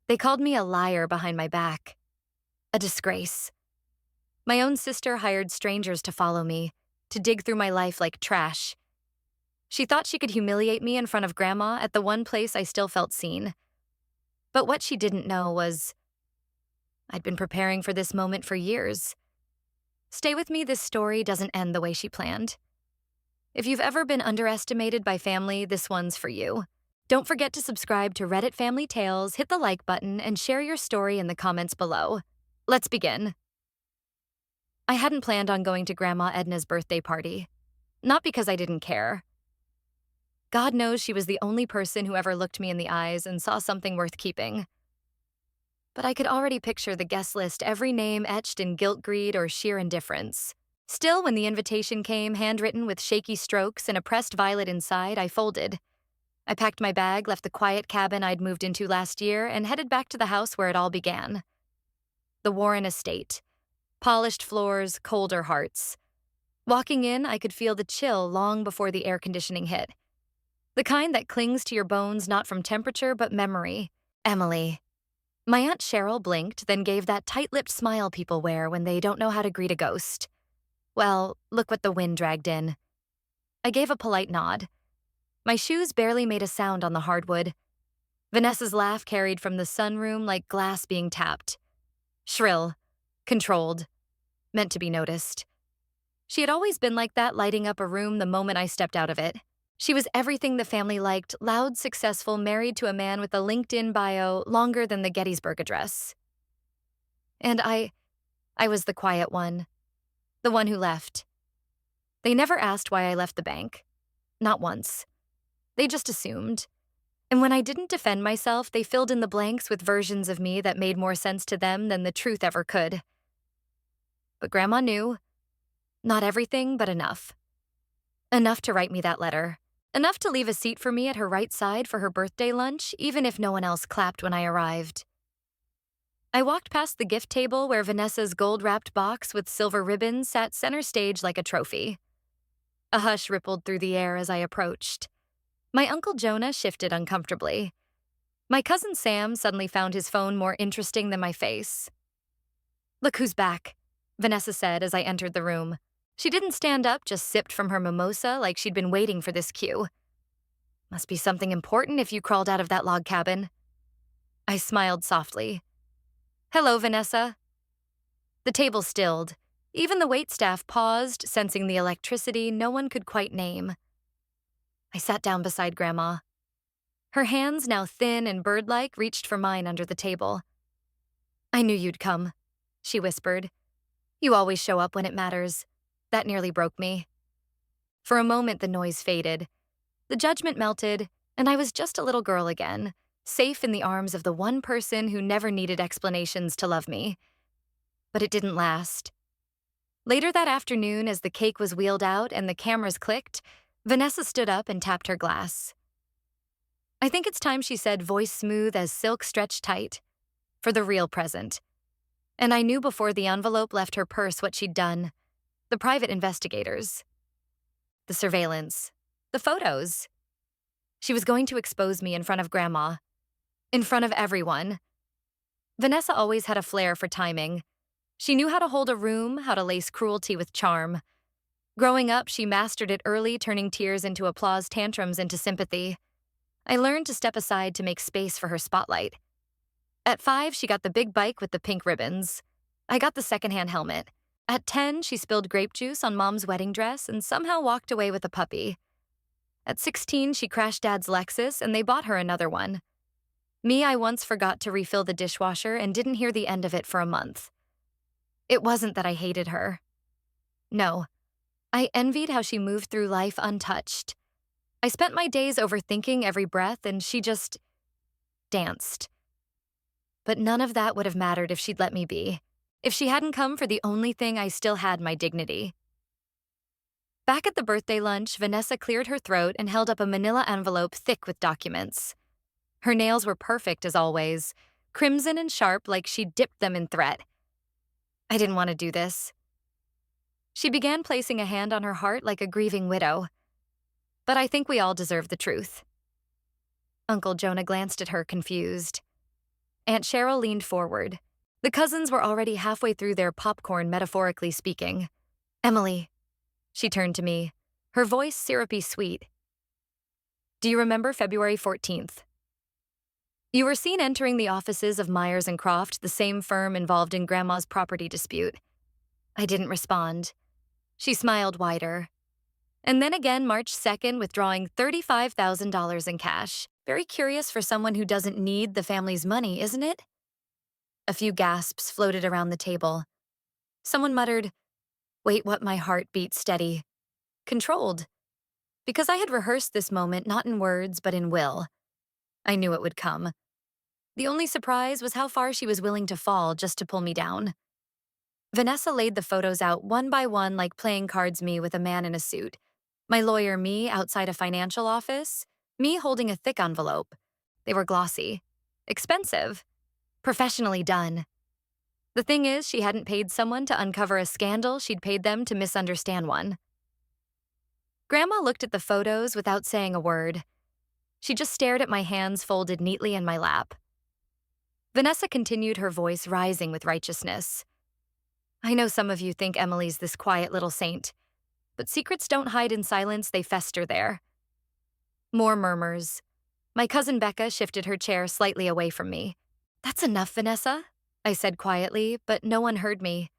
They called me a liar behind my back, a disgrace. My own sister hired strangers to follow me, to dig through my life like trash. She thought she could humiliate me in front of Grandma at the one place I still felt seen. But what she didn't know was I'd been preparing for this moment for years. Stay with me, this story doesn't end the way she planned. If you've ever been underestimated by family, this one's for you. Don't forget to subscribe to Reddit Family Tales, hit the like button, and share your story in the comments below. Let's begin. I hadn't planned on going to Grandma Edna's birthday party. Not because I didn't care. God knows she was the only person who ever looked me in the eyes and saw something worth keeping. But I could already picture the guest list, every name etched in guilt, greed, or sheer indifference. Still, when the invitation came, handwritten with shaky strokes and a pressed violet inside, I folded. I packed my bag, left the quiet cabin I'd moved into last year, and headed back to the house where it all began. The Warren estate. Polished floors, colder hearts. Walking in, I could feel the chill long before the air conditioning hit. The kind that clings to your bones not from temperature but memory. Emily. My Aunt Cheryl blinked, then gave that tight-lipped smile people wear when they don't know how to greet a ghost. Well, look what the wind dragged in. I gave a polite nod. My shoes barely made a sound on the hardwood. Vanessa's laugh carried from the sunroom like glass being tapped. Shrill, controlled, meant to be noticed. She had always been like that, lighting up a room the moment I stepped out of it. She was everything the family liked, loud, successful, married to a man with a LinkedIn bio longer than the Gettysburg Address. And I was the quiet one. The one who left. They never asked why I left the bank. Not once. They just assumed. And when I didn't defend myself, they filled in the blanks with versions of me that made more sense to them than the truth ever could. But Grandma knew. Not everything, but enough. Enough to write me that letter. Enough to leave a seat for me at her right side for her birthday lunch, even if no one else clapped when I arrived. I walked past the gift table where Vanessa's gold-wrapped box with silver ribbons sat center stage like a trophy. A hush rippled through the air as I approached. My Uncle Jonah shifted uncomfortably. My cousin Sam suddenly found his phone more interesting than my face. "Look who's back," Vanessa said as I entered the room. She didn't stand up, just sipped from her mimosa like she'd been waiting for this cue. "Must be something important if you crawled out of that log cabin." I smiled softly. "Hello, Vanessa." The table stilled. Even the waitstaff paused, sensing the electricity no one could quite name. I sat down beside Grandma. Her hands, now thin and bird-like, reached for mine under the table. "I knew you'd come," she whispered. "You always show up when it matters." That nearly broke me. For a moment, the noise faded. The judgment melted, and I was just a little girl again, safe in the arms of the one person who never needed explanations to love me. But it didn't last. Later that afternoon, as the cake was wheeled out and the cameras clicked, Vanessa stood up and tapped her glass. "I think it's time," she said, voice smooth as silk stretched tight, "for the real present." And I knew before the envelope left her purse what she'd done. The private investigators. The surveillance. The photos. She was going to expose me in front of Grandma. In front of everyone. Vanessa always had a flair for timing. She knew how to hold a room, how to lace cruelty with charm. Growing up, she mastered it early, turning tears into applause, tantrums into sympathy. I learned to step aside to make space for her spotlight. At 5, she got the big bike with the pink ribbons. I got the secondhand helmet. At 10, she spilled grape juice on Mom's wedding dress and somehow walked away with a puppy. At 16, she crashed Dad's Lexus and they bought her another one. Me, I once forgot to refill the dishwasher and didn't hear the end of it for a month. It wasn't that I hated her. No, I envied how she moved through life untouched. I spent my days overthinking every breath and she just danced. But none of that would have mattered if she'd let me be. If she hadn't come for the only thing I still had, my dignity. Back at the birthday lunch, Vanessa cleared her throat and held up a manila envelope thick with documents. Her nails were perfect as always, crimson and sharp like she'd dipped them in threat. I didn't want to do this. She began placing a hand on her heart like a grieving widow. But I think we all deserve the truth. Uncle Jonah glanced at her, confused. Aunt Cheryl leaned forward. The cousins were already halfway through their popcorn, metaphorically speaking. Emily, she turned to me, her voice syrupy sweet. Do you remember February 14th? You were seen entering the offices of Myers and Croft, the same firm involved in Grandma's property dispute. I didn't respond. She smiled wider. And then again March 2nd, withdrawing $35,000 in cash. Very curious for someone who doesn't need the family's money, isn't it? A few gasps floated around the table. Someone muttered, "Wait, what?" My heart beat steady. Controlled. Because I had rehearsed this moment not in words but in will. I knew it would come. The only surprise was how far she was willing to fall just to pull me down. Vanessa laid the photos out one by one like playing cards, me with a man in a suit. My lawyer, me, outside a financial office. Me holding a thick envelope. They were glossy. Expensive. Professionally done. The thing is, she hadn't paid someone to uncover a scandal, she'd paid them to misunderstand one. Grandma looked at the photos without saying a word. She just stared at my hands folded neatly in my lap. Vanessa continued, her voice rising with righteousness. I know some of you think Emily's this quiet little saint, but secrets don't hide in silence, they fester there. More murmurs. My cousin Becca shifted her chair slightly away from me. That's enough, Vanessa, I said quietly, but no one heard me.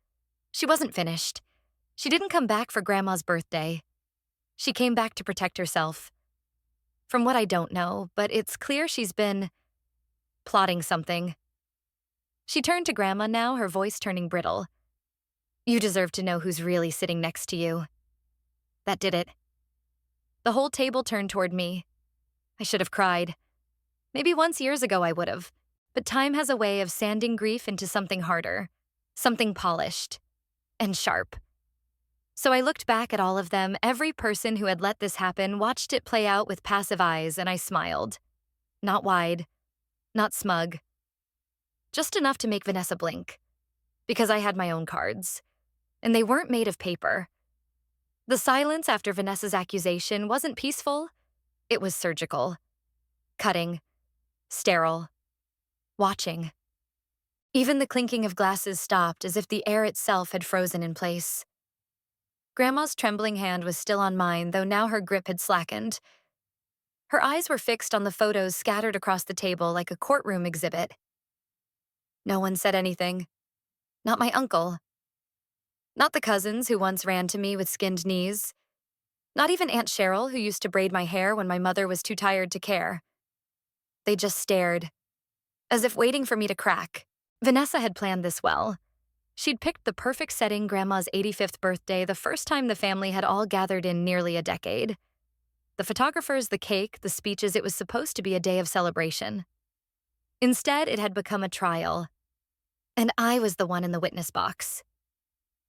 She wasn't finished. She didn't come back for Grandma's birthday. She came back to protect herself. From what I don't know, but it's clear she's been plotting something. She turned to Grandma now, her voice turning brittle. You deserve to know who's really sitting next to you. That did it. The whole table turned toward me. I should have cried. Maybe once years ago I would have, but time has a way of sanding grief into something harder, something polished and sharp. So I looked back at all of them, every person who had let this happen, watched it play out with passive eyes, and I smiled. Not wide, not smug. Just enough to make Vanessa blink. Because I had my own cards. And they weren't made of paper. The silence after Vanessa's accusation wasn't peaceful. It was surgical. Cutting. Sterile. Watching. Even the clinking of glasses stopped, as if the air itself had frozen in place. Grandma's trembling hand was still on mine, though now her grip had slackened. Her eyes were fixed on the photos scattered across the table like a courtroom exhibit. No one said anything. Not my uncle. Not the cousins who once ran to me with skinned knees. Not even Aunt Cheryl, who used to braid my hair when my mother was too tired to care. They just stared, as if waiting for me to crack. Vanessa had planned this well. She'd picked the perfect setting, Grandma's 85th birthday, the first time the family had all gathered in nearly a decade. The photographers, the cake, the speeches, it was supposed to be a day of celebration. Instead, it had become a trial. And I was the one in the witness box.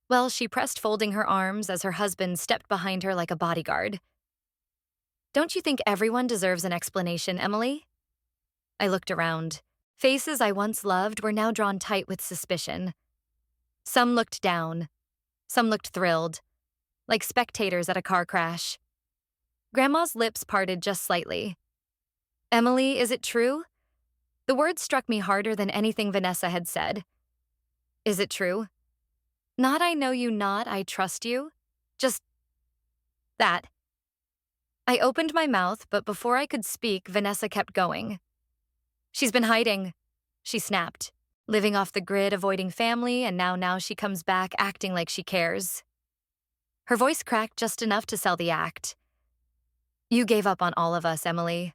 Well, she pressed, folding her arms as her husband stepped behind her like a bodyguard. Don't you think everyone deserves an explanation, Emily? I looked around. Faces I once loved were now drawn tight with suspicion. Some looked down. Some looked thrilled, like spectators at a car crash. Grandma's lips parted just slightly. Emily, is it true? The words struck me harder than anything Vanessa had said. Is it true? Not I know you, not I trust you. Just that. I opened my mouth, but before I could speak, Vanessa kept going. She's been hiding, she snapped, living off the grid, avoiding family, and now she comes back acting like she cares. Her voice cracked just enough to sell the act. You gave up on all of us, Emily.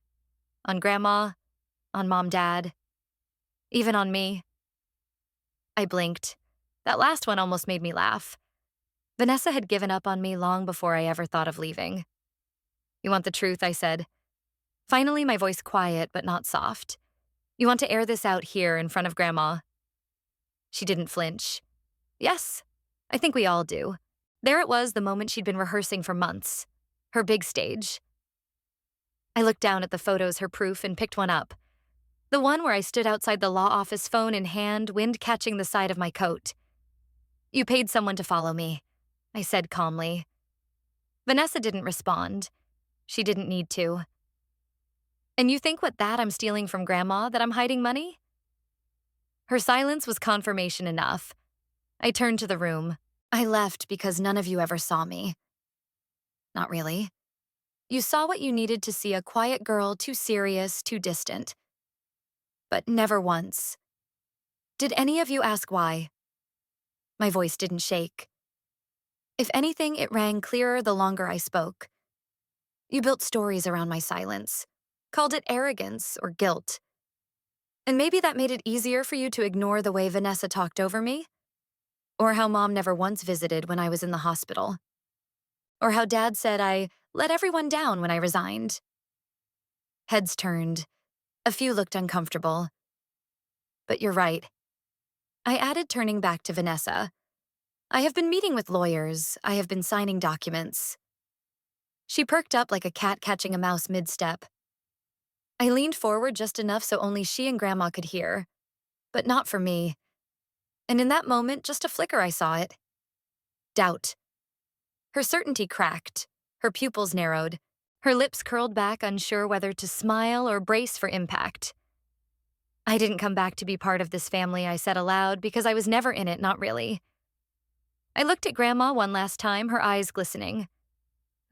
On Grandma, on Mom, Dad, even on me. I blinked. That last one almost made me laugh. Vanessa had given up on me long before I ever thought of leaving. You want the truth, I said. Finally, my voice quiet but not soft. You want to air this out here in front of Grandma? She didn't flinch. Yes, I think we all do. There it was, the moment she'd been rehearsing for months. Her big stage. I looked down at the photos, her proof, and picked one up. The one where I stood outside the law office, phone in hand, wind catching the side of my coat. You paid someone to follow me, I said calmly. Vanessa didn't respond. She didn't need to. And you think with that I'm stealing from Grandma, that I'm hiding money? Her silence was confirmation enough. I turned to the room. I left because none of you ever saw me. Not really. You saw what you needed to see, a quiet girl, too serious, too distant. But never once. Did any of you ask why? My voice didn't shake. If anything, it rang clearer the longer I spoke. You built stories around my silence, called it arrogance or guilt. And maybe that made it easier for you to ignore the way Vanessa talked over me, or how Mom never once visited when I was in the hospital, or how Dad said I let everyone down when I resigned. Heads turned. A few looked uncomfortable. But you're right. I added, turning back to Vanessa. I have been meeting with lawyers. I have been signing documents. She perked up like a cat catching a mouse mid-step. I leaned forward just enough so only she and Grandma could hear, but not for me. And in that moment, just a flicker, I saw it. Doubt. Her certainty cracked. Her pupils narrowed. Her lips curled back, unsure whether to smile or brace for impact. I didn't come back to be part of this family, I said aloud, because I was never in it, not really. I looked at Grandma one last time, her eyes glistening.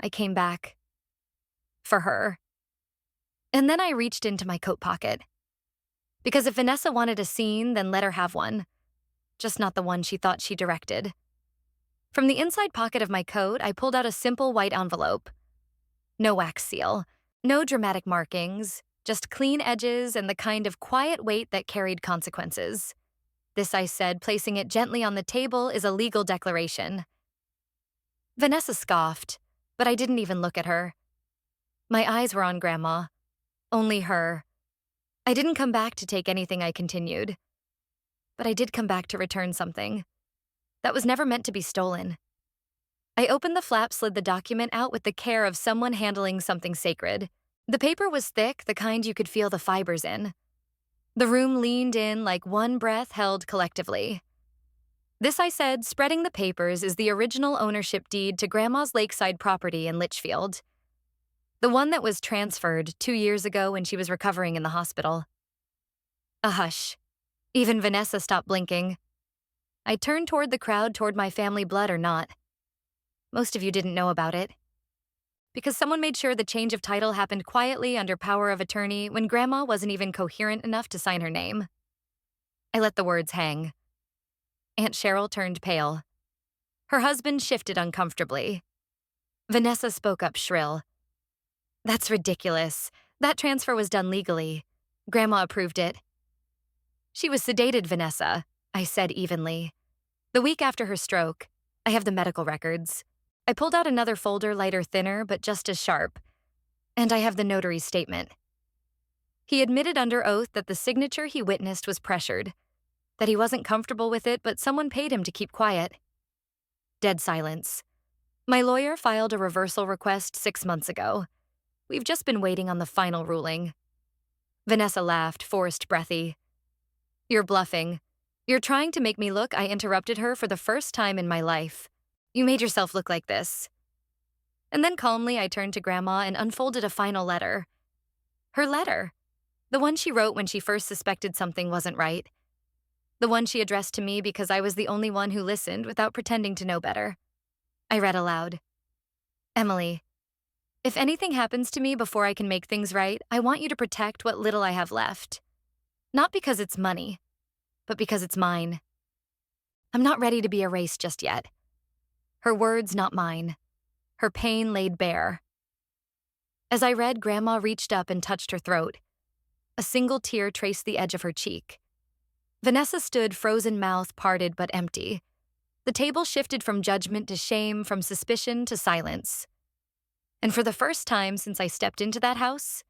I came back. For her. And then I reached into my coat pocket. Because if Vanessa wanted a scene, then let her have one. Just not the one she thought she directed. From the inside pocket of my coat, I pulled out a simple white envelope. No wax seal, no dramatic markings, just clean edges and the kind of quiet weight that carried consequences. This, I said, placing it gently on the table, is a legal declaration. Vanessa scoffed, but I didn't even look at her. My eyes were on Grandma. Only her. I didn't come back to take anything, I continued. But I did come back to return something. That was never meant to be stolen. I opened the flap, slid the document out with the care of someone handling something sacred. The paper was thick, the kind you could feel the fibers in. The room leaned in like one breath held collectively. This, I said, spreading the papers, is the original ownership deed to Grandma's lakeside property in Litchfield. The one that was transferred 2 years ago when she was recovering in the hospital. A hush. Even Vanessa stopped blinking. I turned toward the crowd, toward my family, blood or not. Most of you didn't know about it. Because someone made sure the change of title happened quietly under power of attorney when Grandma wasn't even coherent enough to sign her name. I let the words hang. Aunt Cheryl turned pale. Her husband shifted uncomfortably. Vanessa spoke up shrill. That's ridiculous. That transfer was done legally. Grandma approved it. She was sedated, Vanessa, I said evenly. The week after her stroke. I have the medical records. I pulled out another folder, lighter, thinner, but just as sharp. And I have the notary's statement. He admitted under oath that the signature he witnessed was pressured, that he wasn't comfortable with it, but someone paid him to keep quiet. Dead silence. My lawyer filed a reversal request 6 months ago. We've just been waiting on the final ruling. Vanessa laughed, forced, breathy. You're bluffing. You're trying to make me look, I interrupted her for the first time in my life. You made yourself look like this. And then calmly I turned to Grandma and unfolded a final letter. Her letter. The one she wrote when she first suspected something wasn't right. The one she addressed to me because I was the only one who listened without pretending to know better. I read aloud. Emily, if anything happens to me before I can make things right, I want you to protect what little I have left. Not because it's money, but because it's mine. I'm not ready to be erased just yet. Her words, not mine. Her pain laid bare. As I read, Grandma reached up and touched her throat. A single tear traced the edge of her cheek. Vanessa stood, frozen mouth parted but empty. The table shifted from judgment to shame, from suspicion to silence. And for the first time since I stepped into that house,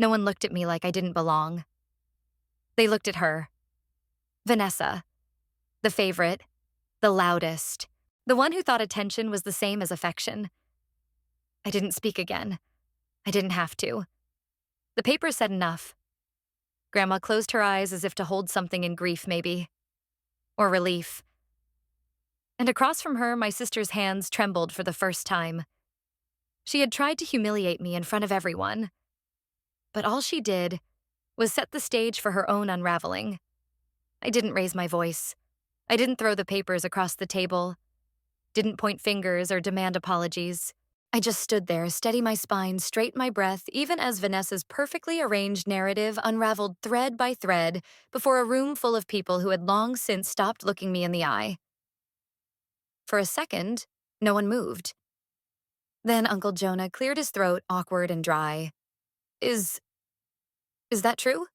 no one looked at me like I didn't belong. They looked at her. Vanessa. The favorite. The loudest. The one who thought attention was the same as affection. I didn't speak again. I didn't have to. The paper said enough. Grandma closed her eyes as if to hold something in grief, maybe. Or relief. And across from her, my sister's hands trembled for the first time. She had tried to humiliate me in front of everyone. But all she did was set the stage for her own unraveling. I didn't raise my voice. I didn't throw the papers across the table, didn't point fingers or demand apologies. I just stood there, steady my spine, straight my breath, even as Vanessa's perfectly arranged narrative unraveled thread by thread before a room full of people who had long since stopped looking me in the eye. For a second, no one moved. Then Uncle Jonah cleared his throat, awkward and dry. Is that true?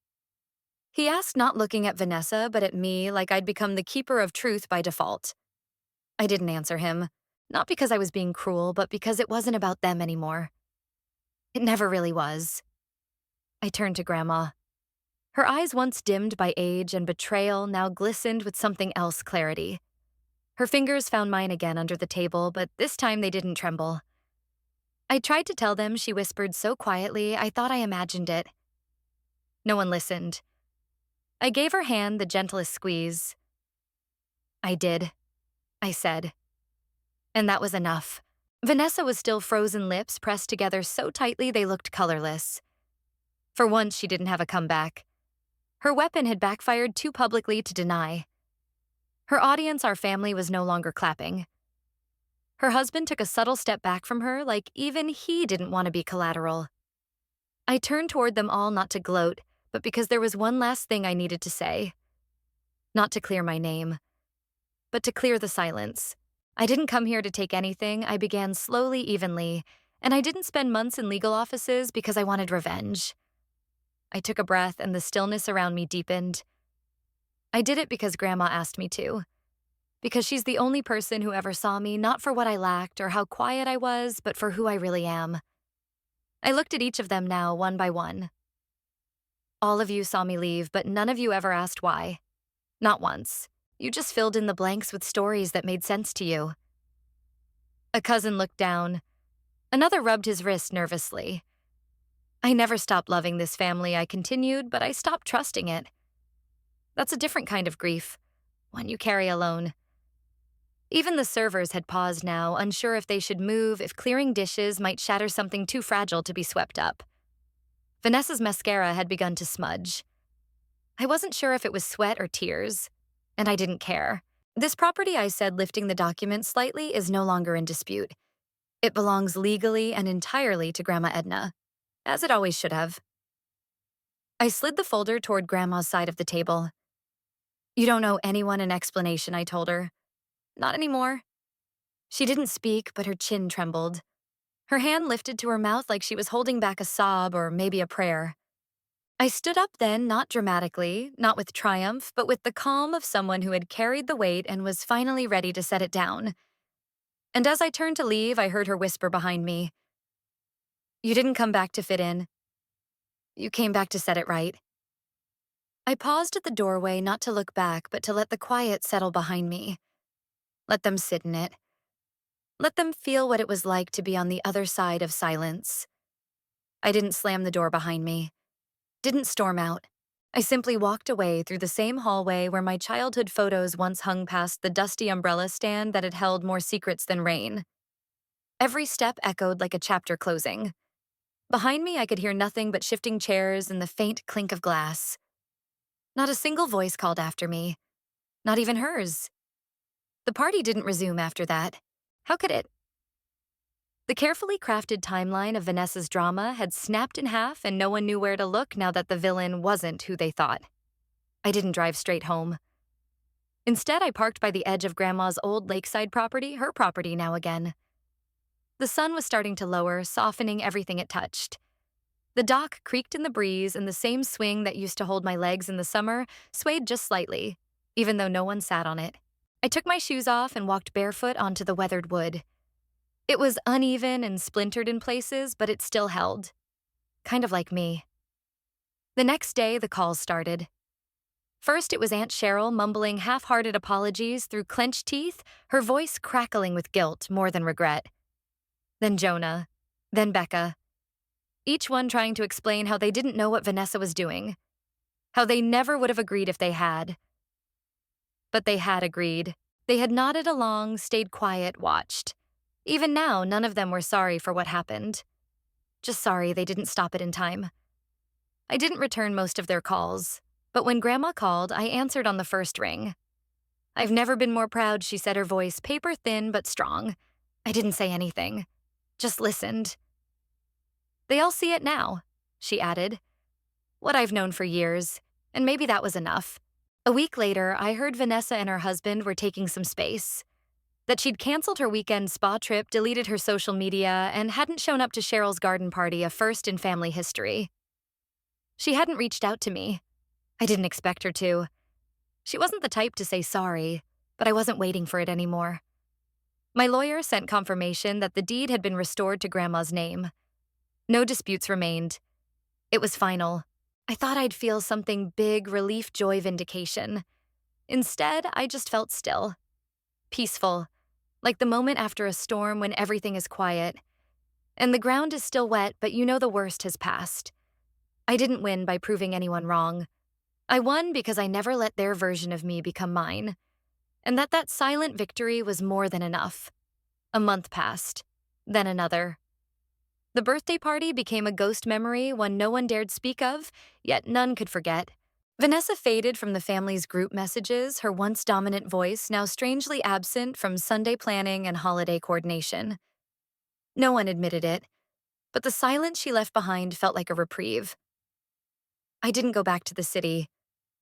He asked, not looking at Vanessa, but at me like I'd become the keeper of truth by default. I didn't answer him, not because I was being cruel, but because it wasn't about them anymore. It never really was. I turned to Grandma. Her eyes, once dimmed by age and betrayal, now glistened with something else clarity. Her fingers found mine again under the table, but this time they didn't tremble. I tried to tell them, she whispered so quietly I thought I imagined it. No one listened. I gave her hand the gentlest squeeze. I did, I said. And that was enough. Vanessa was still frozen lips pressed together so tightly they looked colorless. For once, she didn't have a comeback. Her weapon had backfired too publicly to deny. Her audience, our family, was no longer clapping. Her husband took a subtle step back from her, like even he didn't want to be collateral. I turned toward them all, not to gloat, but because there was one last thing I needed to say. Not to clear my name, but to clear the silence. I didn't come here to take anything. I began slowly, evenly, and I didn't spend months in legal offices because I wanted revenge. I took a breath and the stillness around me deepened. I did it because Grandma asked me to. Because she's the only person who ever saw me, not for what I lacked or how quiet I was, but for who I really am. I looked at each of them now, one by one. All of you saw me leave, but none of you ever asked why. Not once. You just filled in the blanks with stories that made sense to you. A cousin looked down. Another rubbed his wrist nervously. I never stopped loving this family, I continued, but I stopped trusting it. That's a different kind of grief, one you carry alone. Even the servers had paused now, unsure if they should move, if clearing dishes might shatter something too fragile to be swept up. Vanessa's mascara had begun to smudge. I wasn't sure if it was sweat or tears, and I didn't care. This property, I said, lifting the document slightly, is no longer in dispute. It belongs legally and entirely to Grandma Edna, as it always should have. I slid the folder toward Grandma's side of the table. You don't owe anyone an explanation, I told her. Not anymore. She didn't speak, but her chin trembled. Her hand lifted to her mouth like she was holding back a sob or maybe a prayer. I stood up then, not dramatically, not with triumph, but with the calm of someone who had carried the weight and was finally ready to set it down. And as I turned to leave, I heard her whisper behind me. You didn't come back to fit in. You came back to set it right. I paused at the doorway, not to look back, but to let the quiet settle behind me. Let them sit in it. Let them feel what it was like to be on the other side of silence. I didn't slam the door behind me. Didn't storm out. I simply walked away through the same hallway where my childhood photos once hung past the dusty umbrella stand that had held more secrets than rain. Every step echoed like a chapter closing. Behind me, I could hear nothing but shifting chairs and the faint clink of glass. Not a single voice called after me. Not even hers. The party didn't resume after that. How could it? The carefully crafted timeline of Vanessa's drama had snapped in half and no one knew where to look now that the villain wasn't who they thought. I didn't drive straight home. Instead, I parked by the edge of Grandma's old lakeside property, her property now again. The sun was starting to lower, softening everything it touched. The dock creaked in the breeze and the same swing that used to hold my legs in the summer swayed just slightly, even though no one sat on it. I took my shoes off and walked barefoot onto the weathered wood. It was uneven and splintered in places, but it still held. Kind of like me. The next day, the calls started. First, it was Aunt Cheryl mumbling half-hearted apologies through clenched teeth, her voice crackling with guilt more than regret. Then Jonah. Then Becca. Each one trying to explain how they didn't know what Vanessa was doing. How they never would have agreed if they had. But they had agreed. They had nodded along, stayed quiet, watched. Even now, none of them were sorry for what happened. Just sorry they didn't stop it in time. I didn't return most of their calls. But when Grandma called, I answered on the first ring. "I've never been more proud," she said, her voice paper thin but strong. I didn't say anything, just listened. "They all see it now," she added. "What I've known for years, and maybe that was enough." A week later, I heard Vanessa and her husband were taking some space. That she'd canceled her weekend spa trip, deleted her social media, and hadn't shown up to Cheryl's garden party, a first in family history. She hadn't reached out to me. I didn't expect her to. She wasn't the type to say sorry, but I wasn't waiting for it anymore. My lawyer sent confirmation that the deed had been restored to Grandma's name. No disputes remained. It was final. I thought I'd feel something big, relief, joy, vindication. Instead, I just felt still. Peaceful, like the moment after a storm when everything is quiet. And the ground is still wet, but you know the worst has passed. I didn't win by proving anyone wrong. I won because I never let their version of me become mine. And that silent victory was more than enough. A month passed, then another. The birthday party became a ghost memory, one no one dared speak of, yet none could forget. Vanessa faded from the family's group messages, her once dominant voice now strangely absent from Sunday planning and holiday coordination. No one admitted it, but the silence she left behind felt like a reprieve. I didn't go back to the city.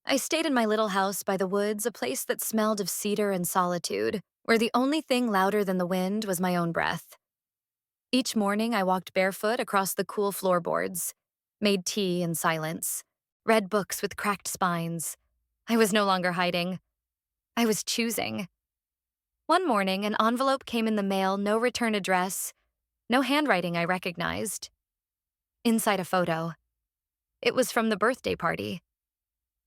I stayed in my little house by the woods, a place that smelled of cedar and solitude, where the only thing louder than the wind was my own breath. Each morning, I walked barefoot across the cool floorboards, made tea in silence, read books with cracked spines. I was no longer hiding. I was choosing. One morning, an envelope came in the mail, no return address, no handwriting I recognized. Inside a photo. It was from the birthday party.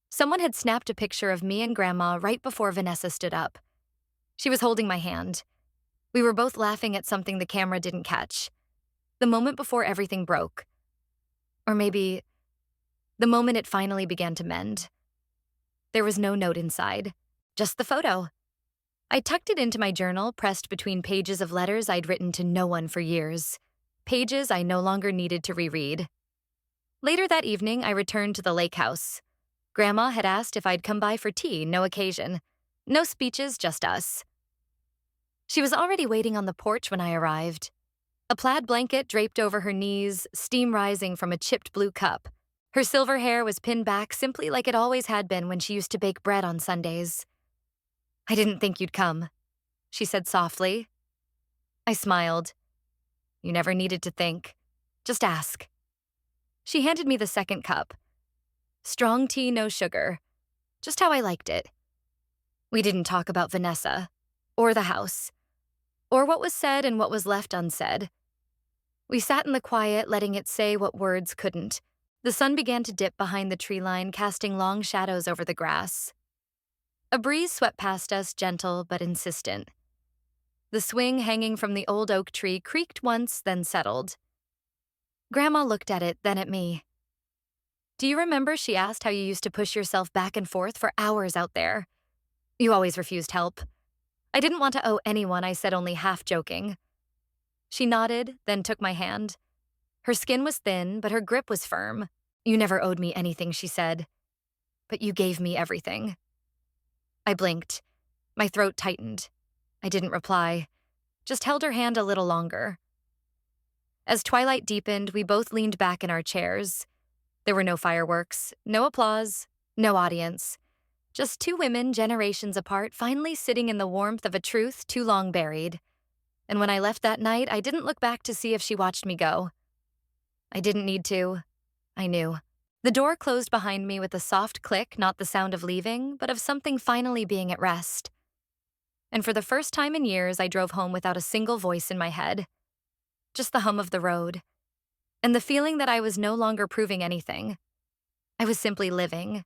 Someone had snapped a picture of me and Grandma right before Vanessa stood up. She was holding my hand. We were both laughing at something the camera didn't catch. The moment before everything broke. Or maybe the moment it finally began to mend. There was no note inside, just the photo. I tucked it into my journal, pressed between pages of letters I'd written to no one for years. Pages I no longer needed to reread. Later that evening, I returned to the lake house. Grandma had asked if I'd come by for tea, no occasion. No speeches, just us. She was already waiting on the porch when I arrived. A plaid blanket draped over her knees, steam rising from a chipped blue cup. Her silver hair was pinned back simply like it always had been when she used to bake bread on Sundays. "I didn't think you'd come," she said softly. I smiled. "You never needed to think. Just ask." She handed me the second cup. Strong tea, no sugar. Just how I liked it. We didn't talk about Vanessa, or the house, or what was said and what was left unsaid. We sat in the quiet, letting it say what words couldn't. The sun began to dip behind the tree line, casting long shadows over the grass. A breeze swept past us, gentle but insistent. The swing hanging from the old oak tree creaked once, then settled. Grandma looked at it, then at me. "Do you remember," she asked, "how you used to push yourself back and forth for hours out there? You always refused help." I didn't want to owe anyone, I said, only half joking. She nodded, then took my hand. Her skin was thin, but her grip was firm. "You never owed me anything," she said. "But you gave me everything." I blinked. My throat tightened. I didn't reply, just held her hand a little longer. As twilight deepened, we both leaned back in our chairs. There were no fireworks, no applause, no audience. Just two women, generations apart, finally sitting in the warmth of a truth too long buried. And when I left that night, I didn't look back to see if she watched me go. I didn't need to. I knew. The door closed behind me with a soft click, not the sound of leaving, but of something finally being at rest. And for the first time in years, I drove home without a single voice in my head. Just the hum of the road. And the feeling that I was no longer proving anything. I was simply living.